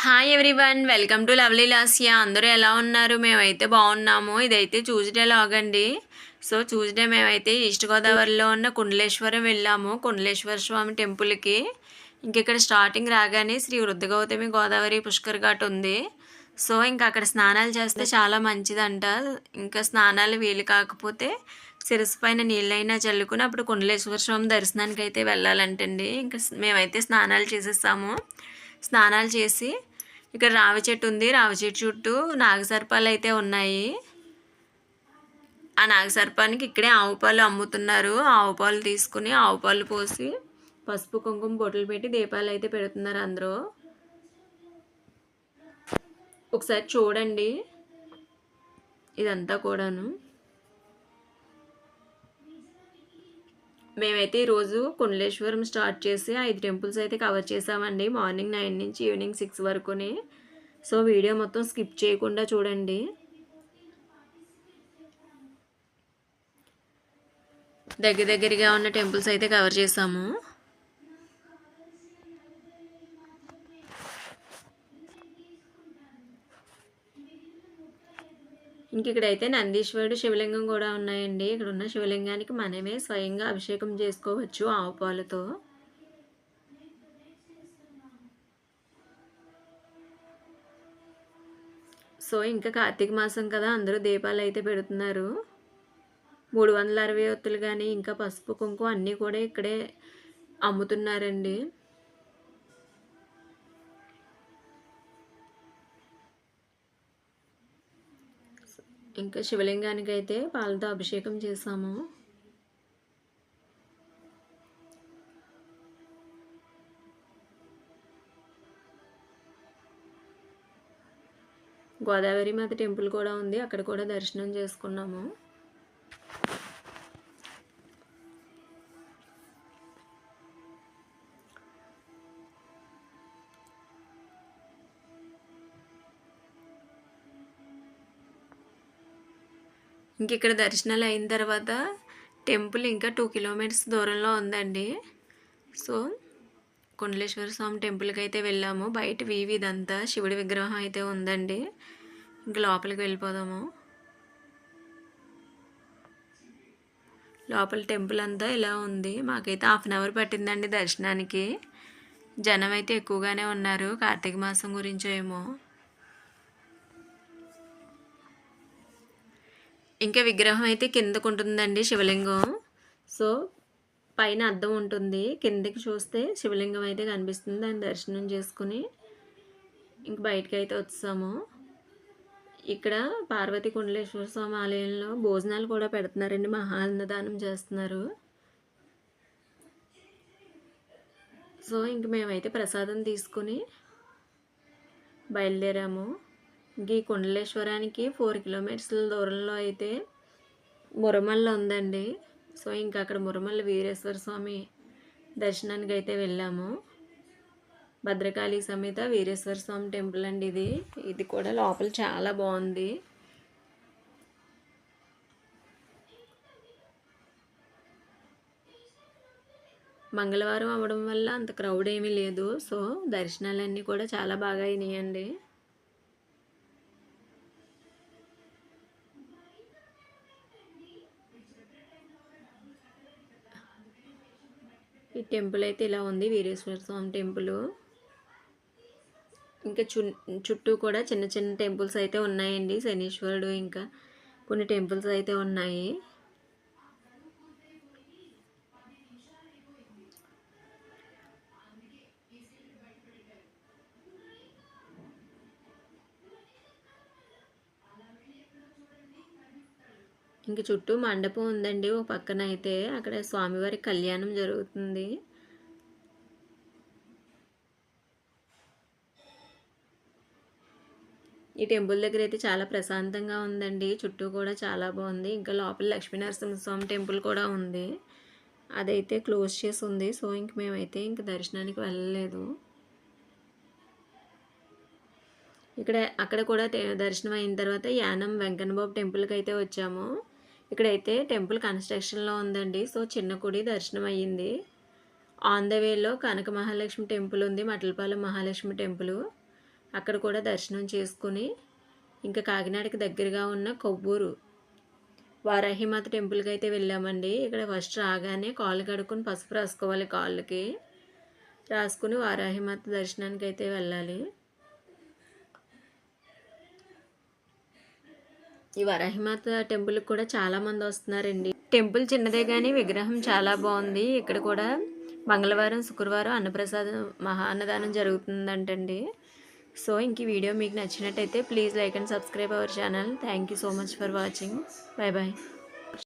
Hi everyone, welcome to lovely Lasya. అందరూ ఎలా ఉన్నారు? మేమైతే బాగున్నాము. ఇదైతే ట్యూస్డే లాగ్ అండి. సో ట్యూస్డే మేమైతే ఈస్ట్ గోదావరిలో ఉన్న కుండలేశ్వరం వెళ్ళాము, కుండలేశ్వర స్వామి టెంపుల్కి. ఇంక ఇక్కడ స్టార్టింగ్ రాగానే శ్రీ వృద్ధ గౌతమి గోదావరి పుష్కర్ ఘాట్ ఉంది. సో ఇంకా అక్కడ స్నానాలు చేస్తే చాలా మంచిదంట. ఇంకా స్నానాలు వీలు కాకపోతే శిరస్సు పైన నీళ్ళైనా చల్లుకుని అప్పుడు కుండలేశ్వర స్వామి దర్శనానికి అయితే వెళ్ళాలంటండి. ఇంకా మేమైతే స్నానాలు చేసేసాము. స్నానాలు చేసి ఇక్కడ రావి చెట్టు ఉంది, రావి చెట్టు చుట్టూ నాగసర్పాలు అయితే ఉన్నాయి. ఆ నాగసర్పానికి ఇక్కడే ఆవు పాలు అమ్ముతున్నారు. ఆవు పాలు తీసుకుని ఆవు పాలు పోసి పసుపు కుంకుమ బొట్లు పెట్టి దీపాలు అయితే పెడుతున్నారు అందరూ. ఒకసారి చూడండి ఇదంతా కూడాను. మేమైతే ఈరోజు కుండలేశ్వరం స్టార్ట్ చేసి 5 టెంపుల్స్ అయితే కవర్ చేసామండి. మార్నింగ్ 9 నుంచి ఈవినింగ్ 6 వరకునే. సో వీడియో మొత్తం స్కిప్ చేయకుండా చూడండి. దగ్గరగా ఉన్న టెంపుల్స్ అయితే కవర్ చేసాము. ఇంక ఇక్కడైతే నందీశ్వరుడు శివలింగం కూడా ఉన్నాయండి. ఇక్కడ ఉన్న శివలింగానికి మనమే స్వయంగా అభిషేకం చేసుకోవచ్చు ఆవు పాలతో. సో ఇంకా కార్తీక మాసం కదా, అందరూ దీపాలు అయితే పెడుతున్నారు. 360 ఒత్తులు కానీ ఇంకా పసుపు కుంకుమ అన్నీ కూడా ఇక్కడే అమ్ముతున్నారండి. ఇంకా శివలింగానికి అయితే పాలతో అభిషేకం చేసాము. గోదావరి మాత టెంపుల్ కూడా ఉంది, అక్కడ కూడా దర్శనం చేసుకున్నాము. ఇంక ఇక్కడ దర్శనాలు అయిన తర్వాత టెంపుల్ ఇంకా 2 కిలోమీటర్స్ దూరంలో ఉందండి. సో కుండలేశ్వర స్వామి టెంపుల్కి అయితే వెళ్ళాము. బయట ఇదంతా శివుడి విగ్రహం అయితే ఉందండి. ఇంక లోపలికి వెళ్ళిపోదాము. లోపల టెంపుల్ అంతా ఇలా ఉంది. మాకైతే 1/2 అవర్ పట్టిందండి దర్శనానికి. జనం అయితే ఎక్కువగానే ఉన్నారు, కార్తీక మాసం గురించో ఏమో. ఇంకా విగ్రహం అయితే కిందకు ఉంటుందండి శివలింగం. సో పైన అద్దం ఉంటుంది, కిందకి చూస్తే శివలింగం అయితే కనిపిస్తుంది. దాన్ని దర్శనం చేసుకుని ఇంక బయటకు అయితే వచ్చాము. ఇక్కడ పార్వతీ కుండలేశ్వర స్వామి ఆలయంలో భోజనాలు కూడా పెడుతున్నారండి, మహా అన్నదానం చేస్తున్నారు. సో ఇంక మేమైతే ప్రసాదం తీసుకుని బయలుదేరాము. ఇంక ఈ కుండలేశ్వరానికి 4 కిలోమీటర్స్ దూరంలో అయితే మురమల్ల ఉందండి. సో ఇంకా అక్కడ మురమల్ల వీరేశ్వర స్వామి దర్శనానికి అయితే వెళ్ళాము. భద్రకాళి సమేత వీరేశ్వర స్వామి టెంపుల్ అండి ఇది కూడా లోపల చాలా బాగుంది. మంగళవారం అవ్వడం వల్ల అంత క్రౌడ్ ఏమీ లేదు. సో దర్శనాలన్నీ కూడా చాలా బాగా అయినాయండి. ఈ టెంపుల్ అయితే ఇలా ఉంది, వీరేశ్వర స్వామి టెంపుల్. ఇంకా చుట్టూ కూడా చిన్న చిన్న టెంపుల్స్ అయితే ఉన్నాయండి. శనీశ్వరుడు ఇంకా కొన్ని టెంపుల్స్ అయితే ఉన్నాయి. ఇంక చుట్టూ మండపం ఉందండి. ఒక పక్కన అయితే అక్కడ స్వామివారి కళ్యాణం జరుగుతుంది. ఈ టెంపుల్ దగ్గర అయితే చాలా ప్రశాంతంగా ఉందండి. చుట్టూ కూడా చాలా బాగుంది. ఇంకా లోపల లక్ష్మీనరసింహస్వామి టెంపుల్ కూడా ఉంది, అదైతే క్లోజ్ చేసి ఉంది. సో ఇంక మేమైతే ఇంక దర్శనానికి వెళ్ళలేదు. అక్కడ కూడా దర్శనం అయిన తర్వాత యానం వెంకన్నబాబు టెంపుల్కి అయితే వచ్చాము. ఇక్కడైతే టెంపుల్ కన్స్ట్రక్షన్లో ఉందండి. సో చిన్న గుడి దర్శనం అయ్యింది. ఆన్ ద వేలో కనక మహాలక్ష్మి టెంపుల్ ఉంది, మట్లపాలెం మహాలక్ష్మి టెంపుల్. అక్కడ కూడా దర్శనం చేసుకుని ఇంకా కాకినాడకి దగ్గరగా ఉన్న కొవ్వూరు వారాహిమాత టెంపుల్కి అయితే వెళ్ళామండి. ఇక్కడ ఫస్ట్ రాగానే కాళ్ళు కడుక్కొని పసుపు రాసుకోవాలి కాళ్ళకి. రాసుకుని వారాహిమాత దర్శనానికి అయితే వెళ్ళాలి. ఈ వరాహిమాత టెంపుల్కి కూడా చాలామంది వస్తున్నారండి. టెంపుల్ చిన్నదే కానీ విగ్రహం చాలా బాగుంది. ఇక్కడ కూడా మంగళవారం శుక్రవారం అన్నప్రసాదం అన్నదానం జరుగుతుందంటండి. సో ఇంక ఈ వీడియో మీకు నచ్చినట్టయితే please like and subscribe our channel. Thank you so much for watching. Bye bye.